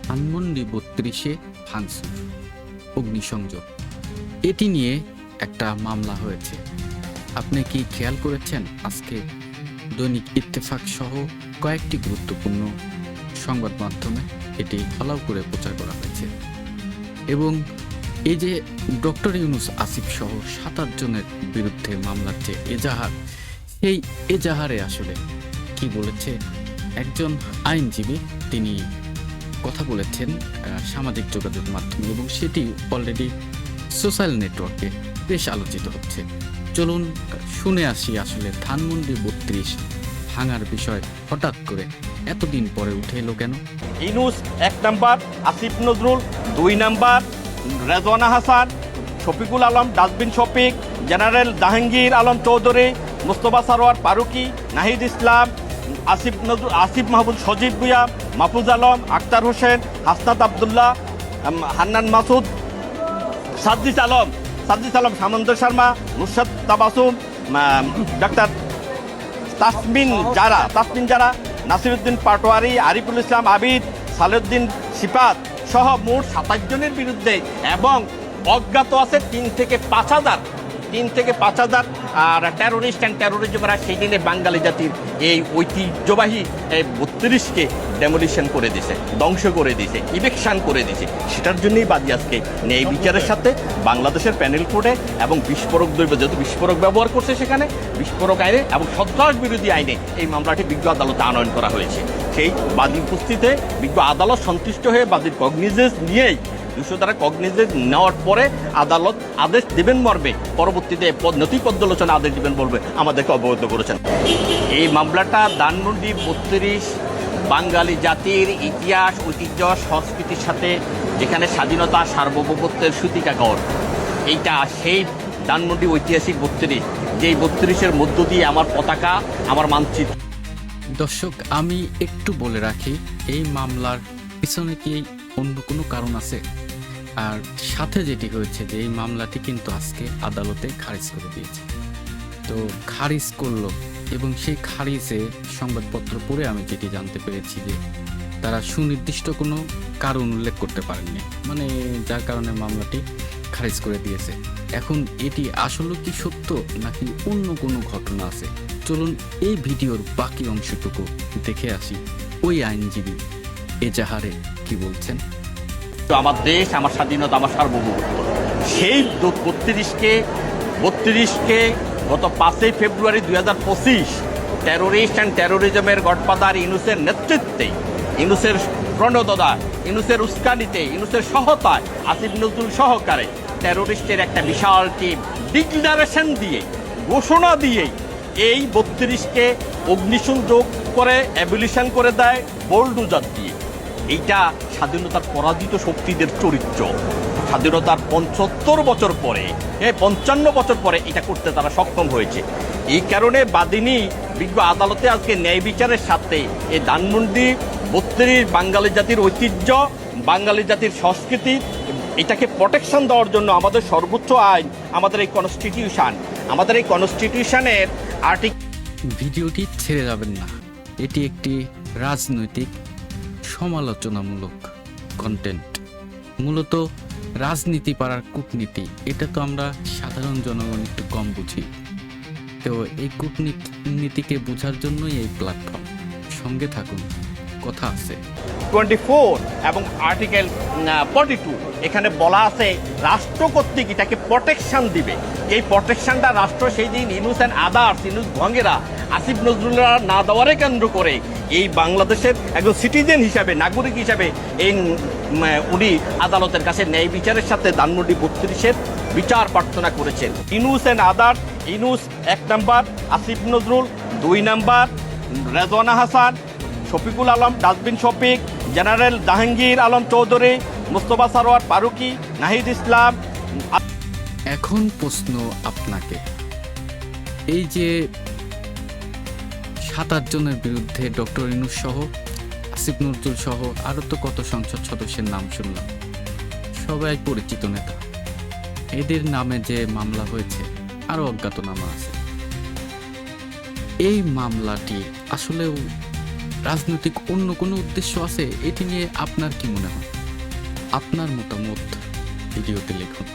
ধানমন্ডি ৩২-এ ভাঙচুর, অগ্নিসংযোগ, এটি নিয়ে একটা মামলা হয়েছে। আপনি কি খেয়াল করেছেন? আজকে দৈনিক ইত্তেফাক সহ কয়েকটি গুরুত্বপূর্ণ সংবাদ মাধ্যমে এটি ফলাও করে প্রচার করা হয়েছে এবং এই যে ডক্টর ইউনূস আসিফ সহ ৭ জনের বিরুদ্ধে মামলার যে এজাহার, সেই এজাহারে আসলে কি বলেছে একজন আইনজীবী, তিনি কথা বলেছেন সামাজিক যোগাযোগ মাধ্যমে এবং সেটি অলরেডি সোশ্যাল নেটওয়ার্কে বেশ আলোচিত হচ্ছে। চলুন শুনে আসি আসলে ধানমন্ডি ৩২ ভাঙার বিষয় হঠাৎ করে এতদিন পরে উঠে এলো কেন। Yunus ১ number, Asif Nazrul ২ number, Rezwana Hasan, Shafiqul Alam dustbin Shafiq, general Jahangir Alam Chowdhury, Mostofa Sarwar Farooki, Nahid Islam, Asif Mahmud, Sajib Bhuiyan, Mahfuz Alam, Akhtar Hossain, Hasnat Abdullah, Hannan Masud, Saddis Alam, Samanta Sharma, Nusrat Tabassum, ডাক্তার তাসমিন জারা, নাসিরুদ্দিন পাটোয়ারি, আরিফুল ইসলাম আবিদ, সালেউদ্দিন সিফাত সহ মোট ২৭ জনের বিরুদ্ধে এবং অজ্ঞাত আছে ৩ থেকে ৫,০০০ আর টেরোরিস্ট অ্যান্ড টেরোরিজমরা সেই দিনে বাঙালি জাতির এই ঐতিহ্যবাহী ৩২কে ডেমোলিশন করে দিছে, ধ্বংস করে দিছে, ইভেকশন করে দিছে। সেটার জন্যই বাদী আজকে ন্যায় বিচারের সাথে বাংলাদেশের প্যানেল কোর্টে এবং বিস্ফোরক দ্রব্য যেহেতু বিস্ফোরক ব্যবহার করছে সেখানে বিস্ফোরক আইনে এবং সন্ত্রাস বিরোধী আইনে এই মামলাটি বিজ্ঞ আদালতে আনয়ন করা হয়েছে। সেই বাদীর উপস্থিতিতে বিজ্ঞ আদালত সন্তুষ্ট হয়ে বাদীর কগনিজেন্স নিয়েই ২০০ দ্বারা কগনিজেন্স নেওয়ার পরে আদালত আদেশ দেবেন মর্মে পরবর্তীতে নথি পর্যালোচনা আদেশ দেবেন বলবে আমাদেরকে অবগত করেছেন। এই মামলাটা ধানমন্ডি ৩২ বাঙালি জাতির ইতিহাস, ঐতিহ্য, সংস্কৃতির সাথে যেখানে স্বাধীনতা সার্বভৌমত্বের সূতিকাগর, এইটা সেই ধানমন্ডি ঐতিহাসিক ৩২, যেই ৩২-এর মধ্য দিয়ে আমার পতাকা, আমার মানচিত্র। দর্শক, আমি একটু বলে রাখি, এই মামলার পিছনে কি অন্য কোনো কারণ আছে? আর সাথে যেটি হয়েছে যে এই মামলাটি কিন্তু আজকে আদালতে খারিজ করে দিয়েছে। তো খারিজ করলো এবং সেই খারিজে সংবাদপত্র পড়ে আমি যেটি জানতে পেরেছি যে তারা সুনির্দিষ্ট কোনো কারণ উল্লেখ করতে পারেননি, মানে যার কারণে মামলাটি খারিজ করে দিয়েছে। এখন এটি আসলে কি সত্য নাকি অন্য কোনো ঘটনা আছে? চলুন এই ভিডিওর বাকি অংশটুকু দেখে আসি ওই আইনজীবী এজাহারে কি বলছেন। আমার দেশ, আমার স্বাধীনতা, আমার সার্বভৌমত্ব, সেই ৩২কে গত ৫ই ফেব্রুয়ারি ২০২৫ টেরোরিস্ট অ্যান্ড টেরোরিজমের গডফাদার ইউনূসের নেতৃত্বে, ইউনূসের প্রণোদনায়, ইউনূসের উস্কানিতে, ইউনূসের সহায়তায়, আসিফ নজরুল সহকারে টেরোরিস্টের একটা বিশাল টিম ডিক্লারেশন দিয়ে, ঘোষণা দিয়ে এই ৩২কে অগ্নিসংযোগ করে অ্যাবলিশন করে দেয় বোল্ডোজার দিয়ে। এইটা স্বাধীনতার পরাজিত শক্তিদের চরিত্র। স্বাধীনতার ৭৫ বছর পরে, ৫৫ বছর পরে এটা করতে তারা সক্ষম হয়েছে। এই কারণে বাদিনী বিজ্ঞ আদালতে আজকে ন্যায় বিচারের সাথে এই ধানমন্ডি ৩২ বাঙালি জাতির ঐতিহ্য, বাঙালি জাতির সংস্কৃতি, এটাকে প্রোটেকশন দেওয়ার জন্য আমাদের সর্বোচ্চ আইন, আমাদের এই কনস্টিটিউশনের ভিডিওটি ছেড়ে যাবেন না। এটি একটি রাজনৈতিক সমালোচনামূলক কন্টেন্ট, মূলত রাজনীতি পাড়ার কূটনীতি। এটা তো আমরা সাধারণ জনগণ একটু কম বুঝি, তো এই কূটনীতিকে বোঝার জন্যই এই প্ল্যাটফর্ম। সঙ্গে থাকুন, কথা আছে। 24 এবং আর্টিকেল 42 এখানে বলা আছে রাষ্ট্র কর্তৃক এটাকে প্রোটেকশন দিবে। এই প্রোটেকশনটা রাষ্ট্র সেই দিন ইউনূস অ্যান্ড আদার্স, ইউনূস ভঙ্গেরা, আসিফ নজরুলরা না দেওয়ারে কেন্দ্র করে এই বাংলাদেশের একজন সিটিজেন হিসাবে, নাগরিক হিসাবে এই উনি আদালতের কাছে ন্যায় বিচারের সাথে ধানমন্ডি ৩২-এর বিচার প্রার্থনা করেছেন। Yunus and others, Yunus ১ number, Asif Nazrul ২ number, Rezwana Hasan, Shafiqul Alam dustbin Shafiq, general Jahangir Alam Chowdhury, Mostofa Sarwar Farooki, Nahid Islam. এখন প্রশ্ন আপনাকে, এই যে ৭ জনের বিরুদ্ধে ডক্টর ইউনূস সহ, আসিফ নজরুল সহ আরও তো কত সংসদ সদস্যের নাম শুনলাম, সবাই পরিচিত নেতা, এদের নামে যে মামলা হয়েছে আরও অজ্ঞাতনামা আছে। এই মামলাটি আসলেও রাজনৈতিক অন্য কোনো উদ্দেশ্য আছে? এটি নিয়ে আপনার কি মনে হয়? আপনার মতামত ভিডিওতে লিখুন।